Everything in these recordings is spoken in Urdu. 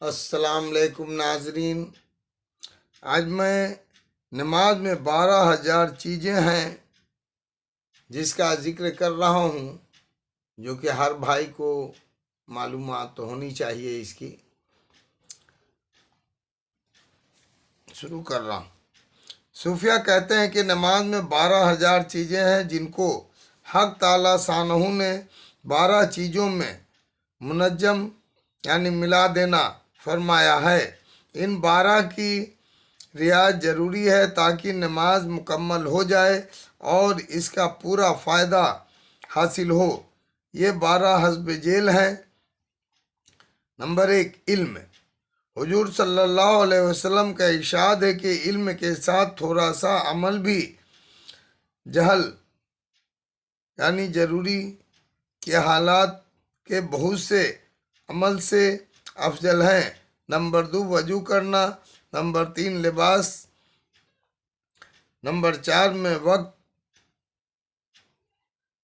السلام علیکم ناظرین، آج میں نماز میں 12,000 چیزیں ہیں جس کا ذکر کر رہا ہوں، جو کہ ہر بھائی کو معلومات تو ہونی چاہیے۔ اس کی شروع کر رہا ہوں۔ صوفیہ کہتے ہیں کہ نماز میں 12,000 چیزیں ہیں جن کو حق تعالی شانہ نے 12 چیزوں میں منجم یعنی ملا دینا فرمایا ہے۔ ان 12 کی رعایت ضروری ہے تاکہ نماز مکمل ہو جائے اور اس کا پورا فائدہ حاصل ہو۔ یہ 12 حسب ذیل ہیں۔ نمبر 1، علم۔ حضور صلی اللہ علیہ وسلم کا ارشاد ہے کہ علم کے ساتھ تھوڑا سا عمل بھی جہل یعنی ضروری کے حالات کے بہت سے عمل سے افضل ہیں۔ نمبر 2، وضو کرنا۔ نمبر 3، لباس۔ نمبر 4 میں وقت۔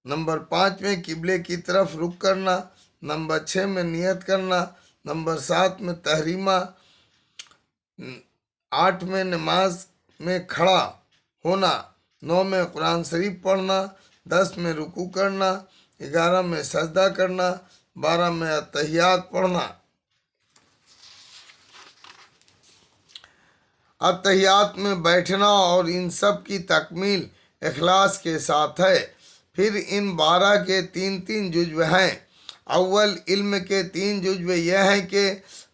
نمبر 5 میں قبلے کی طرف رخ کرنا۔ نمبر 6 میں نیت کرنا۔ نمبر 7 میں تحریمہ۔ 8 میں نماز میں کھڑا ہونا۔ 9 میں قرآن شریف پڑھنا۔ 10 میں رکوع کرنا۔ 11 میں سجدہ کرنا۔ 12 میں اتحیات پڑھنا۔ اتحیات میں بیٹھنا اور ان سب کی تکمیل اخلاص کے ساتھ ہے۔ پھر ان 12 کے 3 جزو ہیں۔ اول، علم کے 3 جزو یہ ہیں کہ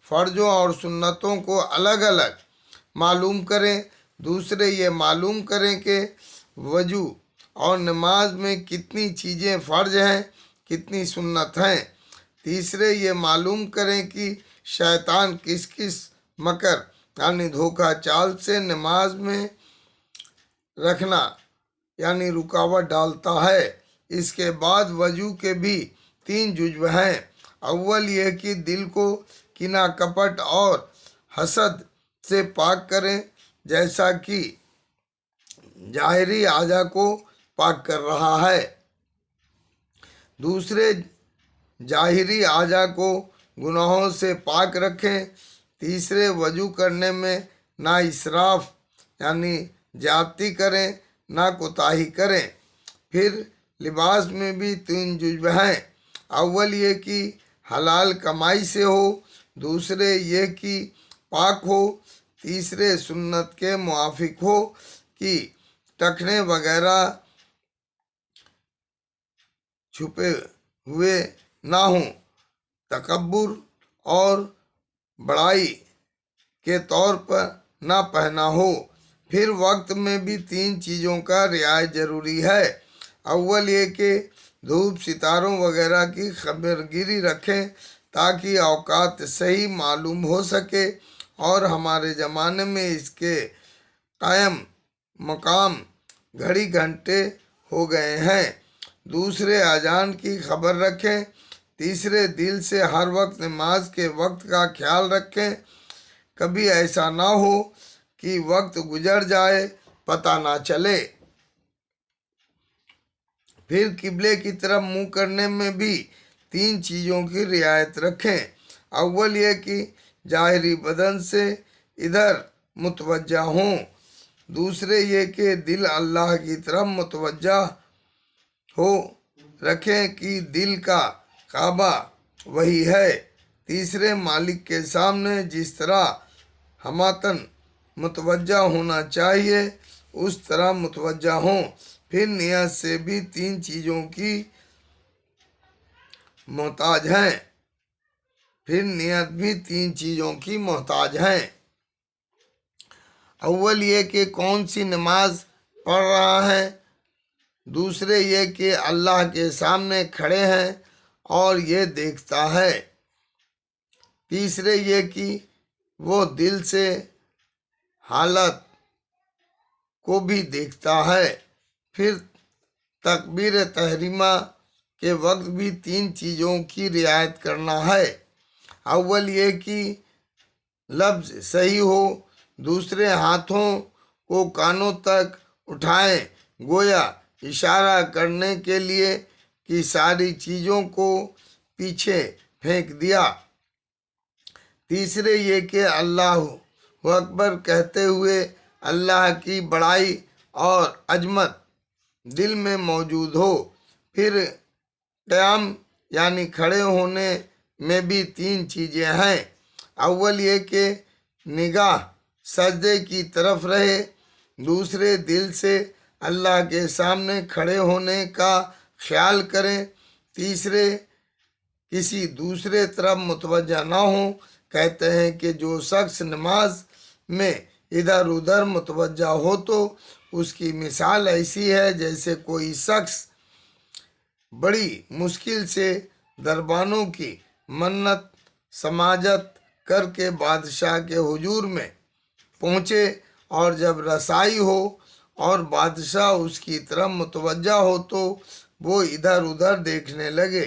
فرضوں اور سنتوں کو الگ الگ معلوم کریں۔ دوسرے، یہ معلوم کریں کہ وضو اور نماز میں کتنی چیزیں فرض ہیں، کتنی سنت ہیں۔ تیسرے، یہ معلوم کریں کہ شیطان کس کس مکر یعنی دھوکہ چال سے نماز میں رکھنا یعنی رکاوٹ ڈالتا ہے۔ اس کے بعد وضو کے بھی 3 جزو ہیں۔ اول، یہ کہ دل کو کینہ، کپٹ اور حسد سے پاک کریں، جیسا کہ ظاہری اعضاء کو پاک کر رہا ہے۔ دوسرے، ظاہری اعضاء کو گناہوں سے پاک رکھیں۔ تیسرے، وضو کرنے میں نہ اسراف یعنی زیادتی کریں، نہ کوتاہی کریں۔ پھر لباس میں بھی 3 جزو ہیں۔ اول، یہ کہ حلال کمائی سے ہو۔ دوسرے، یہ کہ پاک ہو۔ تیسرے، سنت کے موافق ہو کہ ٹخنے وغیرہ چھپے ہوئے نہ ہوں، تکبر اور بڑائی کے طور پر نہ پہنا ہو۔ پھر وقت میں بھی 3 چیزوں کا رعایت ضروری ہے۔ اول، یہ کہ دھوپ ستاروں وغیرہ کی خبرگیری رکھیں تاکہ اوقات صحیح معلوم ہو سکے، اور ہمارے زمانے میں اس کے قائم مقام گھڑی گھنٹے ہو گئے ہیں۔ دوسرے، اذان کی خبر رکھیں۔ تیسرے، دل سے ہر وقت نماز کے وقت کا خیال رکھیں، کبھی ایسا نہ ہو کہ وقت گزر جائے پتہ نہ چلے۔ پھر قبلے کی طرف منہ کرنے میں بھی 3 چیزوں کی رعایت رکھیں۔ اول، یہ کہ ظاہری بدن سے ادھر متوجہ ہوں۔ دوسرے، یہ کہ دل اللہ کی طرف متوجہ ہو، رکھیں کہ دل کا کعبہ وہی ہے۔ تیسرے، مالک کے سامنے جس طرح ہمتاً متوجہ ہونا چاہیے اس طرح متوجہ ہوں۔ پھر نیت سے بھی 3 چیزوں کی محتاج ہیں۔ اول، یہ کہ کون سی نماز پڑھ رہا ہے۔ دوسرے، یہ کہ اللہ کے سامنے کھڑے ہیں اور یہ دیکھتا ہے۔ تیسرے، یہ کہ وہ دل سے حالت کو بھی دیکھتا ہے۔ پھر تکبیر تحریمہ کے وقت بھی 3 چیزوں کی رعایت کرنا ہے۔ اول، یہ کہ لفظ صحیح ہو۔ دوسرے، ہاتھوں کو کانوں تک اٹھائیں، گویا اشارہ کرنے کے لیے کہ ساری چیزوں کو پیچھے پھینک دیا۔ تیسرے یہ کہ اللہ اکبر کہتے ہوئے اللہ کی بڑائی اور عظمت دل میں موجود ہو۔ پھر قیام یعنی کھڑے ہونے میں بھی تین چیزیں ہیں۔ اول یہ کہ نگاہ سجدے کی طرف رہے، دوسرے دل سے اللہ کے سامنے کھڑے ہونے کا خیال کریں، تیسرے کسی دوسرے طرف متوجہ نہ ہوں۔ کہتے ہیں کہ جو شخص نماز میں ادھر ادھر متوجہ ہو تو اس کی مثال ایسی ہے جیسے کوئی شخص بڑی مشکل سے دربانوں کی منت سماجت کر کے بادشاہ کے حضور میں پہنچے، اور جب رسائی ہو اور بادشاہ اس کی طرف متوجہ ہو تو وہ ادھر ادھر دیکھنے لگے۔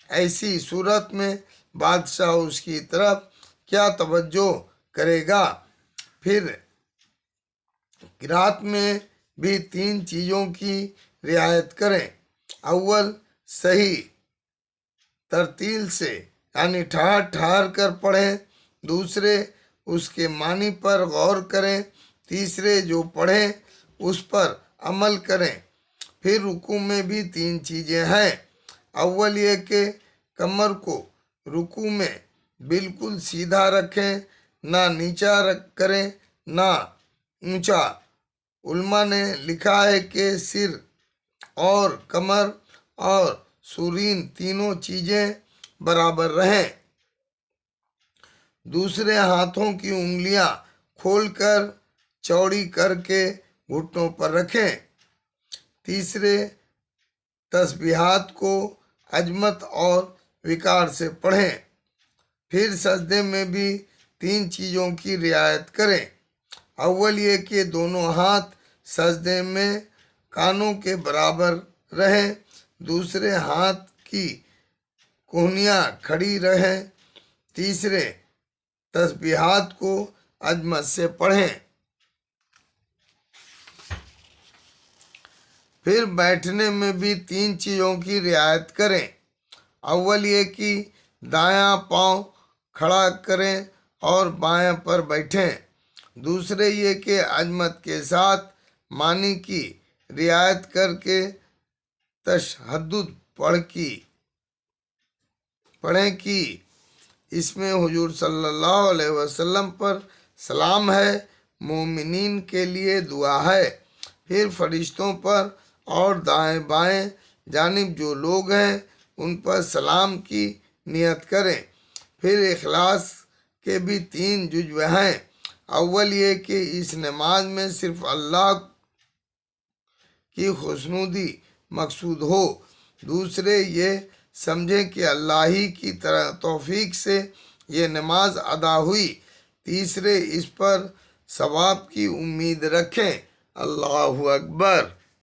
ایسی صورت میں بادشاہ اس کی طرف کیا توجہ کرے گا؟ پھر قرات میں بھی تین چیزوں کی رعایت کریں۔ اول صحیح ترتیل سے یعنی ٹھہر ٹھہر کر پڑھیں، دوسرے اس کے معنی پر غور کریں، تیسرے جو پڑھیں اس پر عمل کریں۔ پھر رکوع میں بھی تین چیزیں ہیں۔ اول یہ کہ کمر کو رکوع میں بالکل سیدھا رکھیں، نہ نیچا کریں نہ اونچا۔ علماء نے لکھا ہے کہ سر اور کمر اور سرین تینوں چیزیں برابر رہیں۔ دوسرے ہاتھوں کی انگلیاں کھول کر چوڑی کر کے گھٹنوں پر رکھیں۔ تیسرے تسبیحات کو عظمت اور وقار سے پڑھیں۔ پھر سجدے میں بھی تین چیزوں کی رعایت کریں۔ اول یہ کہ دونوں ہاتھ سجدے میں کانوں کے برابر رہیں، دوسرے ہاتھ کی کہنیاں کھڑی رہیں، تیسرے تسبیحات کو عظمت سے پڑھیں۔ پھر بیٹھنے میں بھی تین چیزوں کی رعایت کریں۔ اول یہ کہ دایاں پاؤں کھڑا کریں اور بایاں پر بیٹھیں، دوسرے یہ کہ عظمت کے ساتھ معنی کی رعایت کر کے تشہد پڑھیں کہ اس میں حضور صلی اللہ علیہ وسلم پر سلام ہے، مومنین کے لیے دعا ہے۔ پھر فرشتوں پر اور دائیں بائیں جانب جو لوگ ہیں ان پر سلام کی نیت کریں۔ پھر اخلاص کے بھی تین جزو ہیں۔ اول یہ کہ اس نماز میں صرف اللہ کی خوشنودی مقصود ہو، دوسرے یہ سمجھیں کہ اللہ ہی کی توفیق سے یہ نماز ادا ہوئی، تیسرے اس پر ثواب کی امید رکھیں۔ اللہ اکبر۔